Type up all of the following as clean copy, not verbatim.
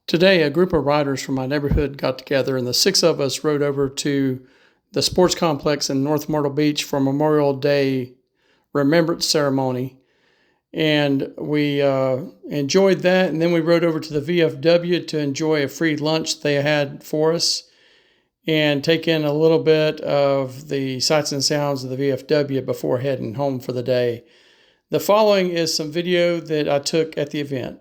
Today, a group of riders from my neighborhood got together, and the six of us rode over to the sports complex in North Myrtle Beach for Memorial Day remembrance ceremony. And we enjoyed that, and then we rode over to the VFW to enjoy a free lunch they had for us and take in a little bit of the sights and sounds of the VFW before heading home for the day. The following is some video that I took at the event.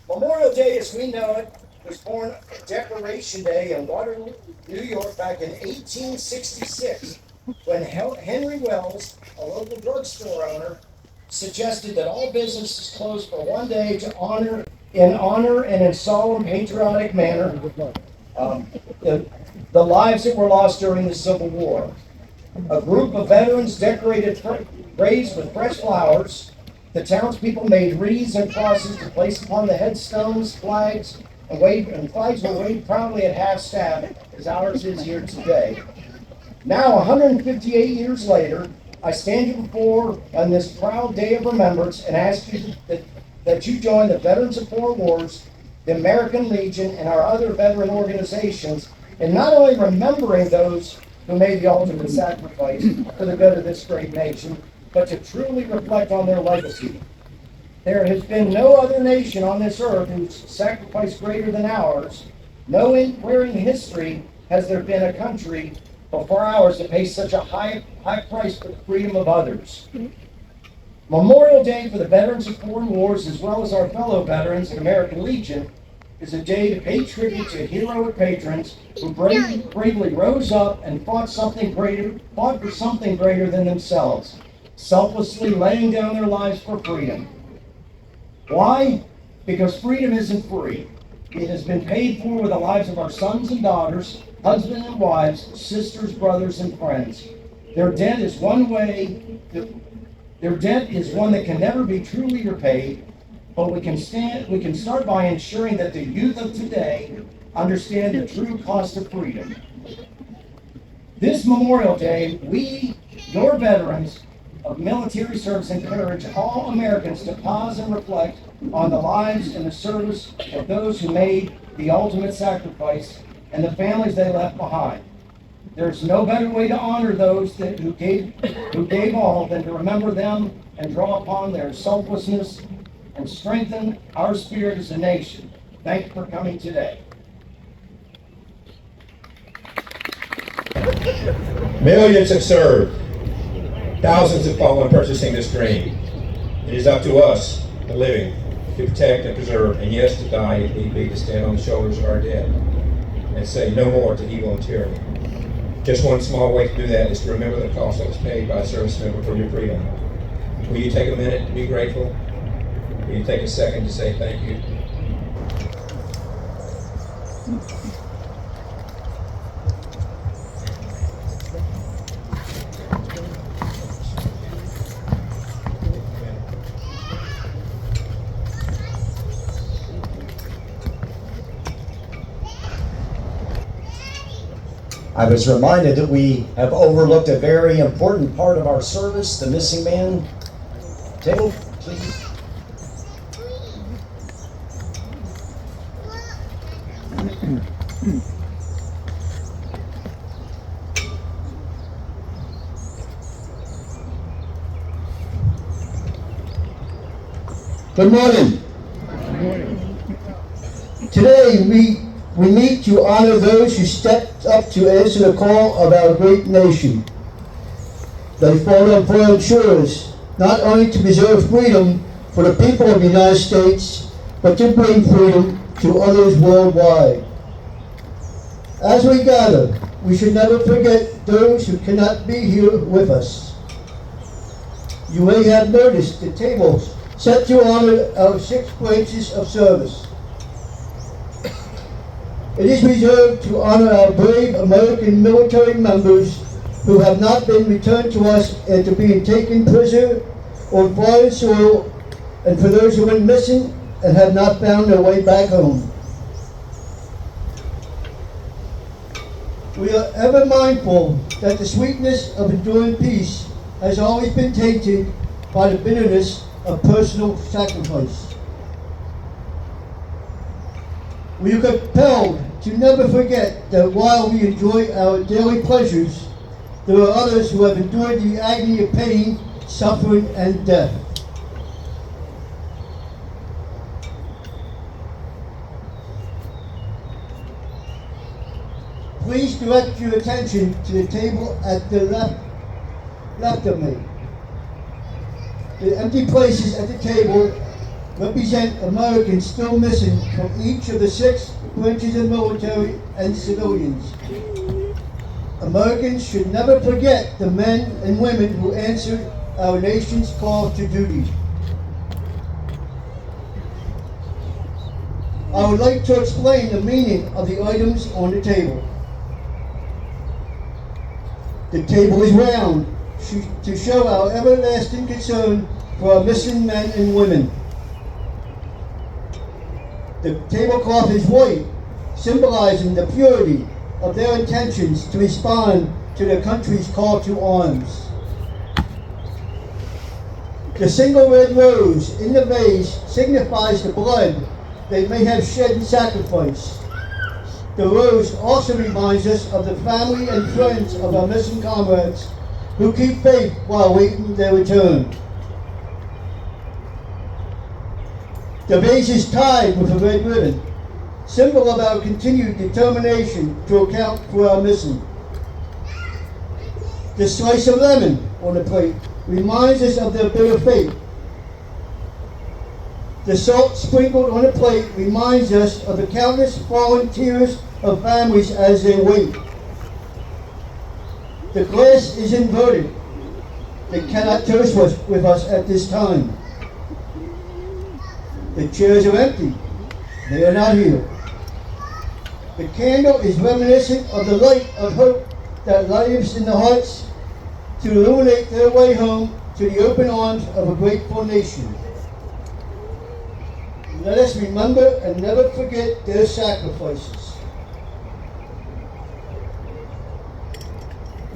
Memorial Day, as we know it, was born Declaration Day in Waterloo, New York, back in 1866, when Henry Wells, a local drugstore owner, suggested that all businesses close for one day to honor and in solemn patriotic manner the lives that were lost during the Civil War. A group of veterans decorated graves with fresh flowers. The townspeople made wreaths and crosses to place upon the headstones, flags were waved proudly at half-staff, as ours is here today. Now, 158 years later, I stand here before on this proud day of remembrance and ask you that you join the Veterans of Foreign Wars, the American Legion, and our other veteran organizations in not only remembering those who made the ultimate sacrifice for the good of this great nation, but to truly reflect on their legacy. There has been no other nation on this earth whose sacrifice greater than ours. Nowhere in history has there been a country before ours that pays such a high price for the freedom of others. Memorial Day for the Veterans of Foreign Wars, as well as our fellow veterans in American Legion, is a day to pay tribute to heroic patrons who bravely rose up and fought for something greater than themselves, selflessly laying down their lives for freedom. Why? Because freedom isn't free. It has been paid for with the lives of our sons and daughters, husbands and wives, sisters, brothers, and friends. Their debt is one that can never be truly repaid, but we can start by ensuring that the youth of today understand the true cost of freedom. This Memorial Day, we, your veterans of military service, encourage all Americans to pause and reflect on the lives and the service of those who made the ultimate sacrifice and the families they left behind. There's no better way to honor those who gave all than to remember them and draw upon their selflessness and strengthen our spirit as a nation. Thank you for coming today. Millions have served. Thousands have fallen purchasing this dream. It is up to us, the living, to protect and preserve, and yes, to die if need be, to stand on the shoulders of our dead and say no more to evil and tyranny. Just one small way to do that is to remember the cost that was paid by a service member for your freedom. Will you take a minute to be grateful? Will you take a second to say thank you? I was reminded that we have overlooked a very important part of our service, the missing man. Table, please. Good morning. Good morning. Today we meet to honor those who stepped up to answer the call of our great nation. They fought on foreign shores, not only to preserve freedom for the people of the United States, but to bring freedom to others worldwide. As we gather, we should never forget those who cannot be here with us. You may have noticed the tables set to honor our 6 branches of service. It is reserved to honor our brave American military members who have not been returned to us after being taken prisoner on foreign soil, and for those who went missing and have not found their way back home. We are ever mindful that the sweetness of enduring peace has always been tainted by the bitterness of personal sacrifice. We are compelled to never forget that while we enjoy our daily pleasures, there are others who have endured the agony of pain, suffering, and death. Please direct your attention to the table at the left of me. The empty places at the table represent Americans still missing from each of the 6 branches of military and civilians. Americans should never forget the men and women who answered our nation's call to duty. I would like to explain the meaning of the items on the table. The table is round to show our everlasting concern for our missing men and women. The tablecloth is white, symbolizing the purity of their intentions to respond to their country's call to arms. The single red rose in the vase signifies the blood they may have shed in sacrifice. The rose also reminds us of the family and friends of our missing comrades who keep faith while waiting their return. The vase is tied with a red ribbon, symbol of our continued determination to account for our missing. The slice of lemon on the plate reminds us of their bitter fate. The salt sprinkled on the plate reminds us of the countless fallen tears of families as they wait. The glass is inverted. They cannot toast with us at this time. The chairs are empty. They are not here. The candle is reminiscent of the light of hope that lives in the hearts to illuminate their way home to the open arms of a grateful nation. Let us remember and never forget their sacrifices.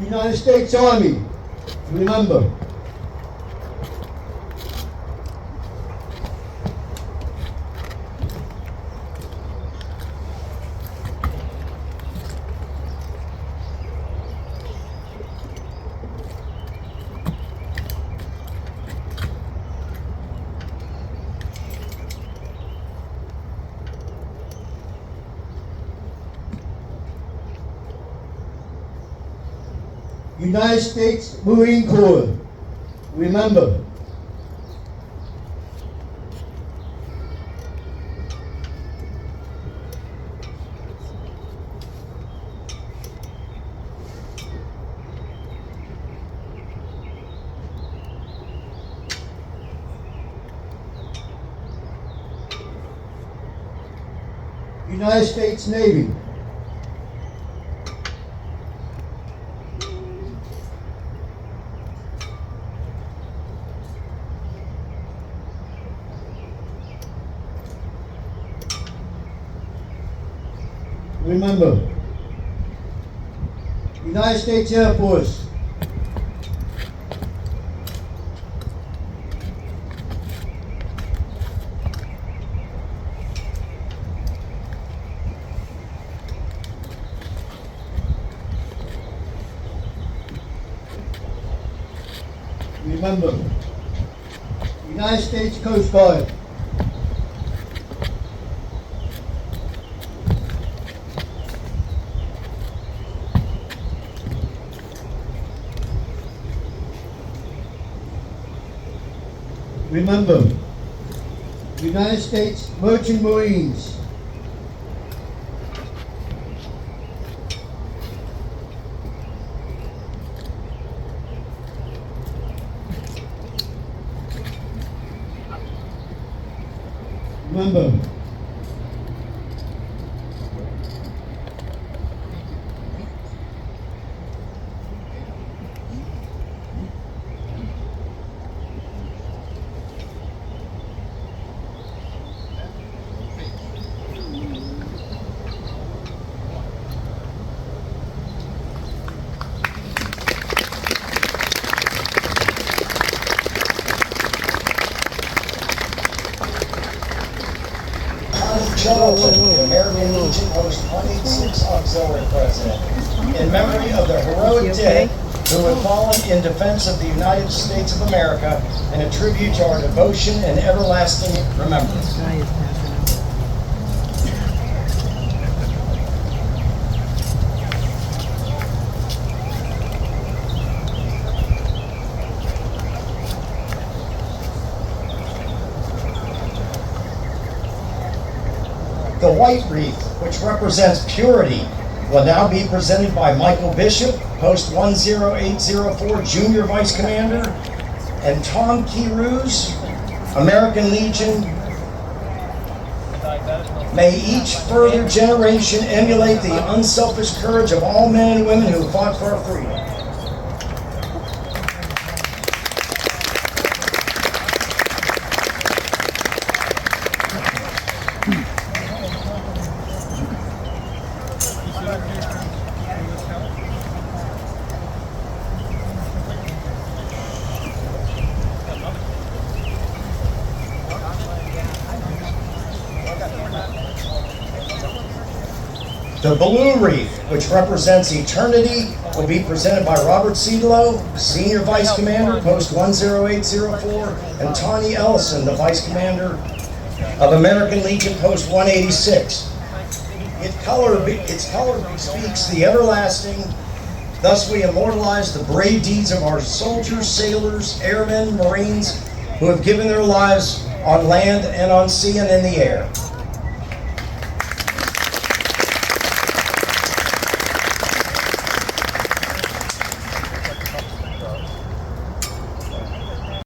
United States Army, remember. United States Marine Corps, remember. United States Navy. Remember. United States Air Force. Remember. United States Coast Guard. Remember, United States Merchant Marines. Remember, John Charlton, the American Legion Post 186 Auxiliary President, in memory of the heroic dead who have fallen in defense of the United States of America, and a tribute to our devotion and everlasting remembrance. The white wreath, which represents purity, will now be presented by Michael Bishop, Post 10804 Junior Vice Commander, and Tom Keyrus, American Legion. May each further generation emulate the unselfish courage of all men and women who fought for our freedom. The blue wreath, which represents eternity, will be presented by Robert Seedlow, Senior Vice Commander, Post 10804, and Tawny Ellison, the Vice Commander of American Legion, Post 186. Its color speaks the everlasting. Thus we immortalize the brave deeds of our soldiers, sailors, airmen, Marines, who have given their lives on land and on sea and in the air.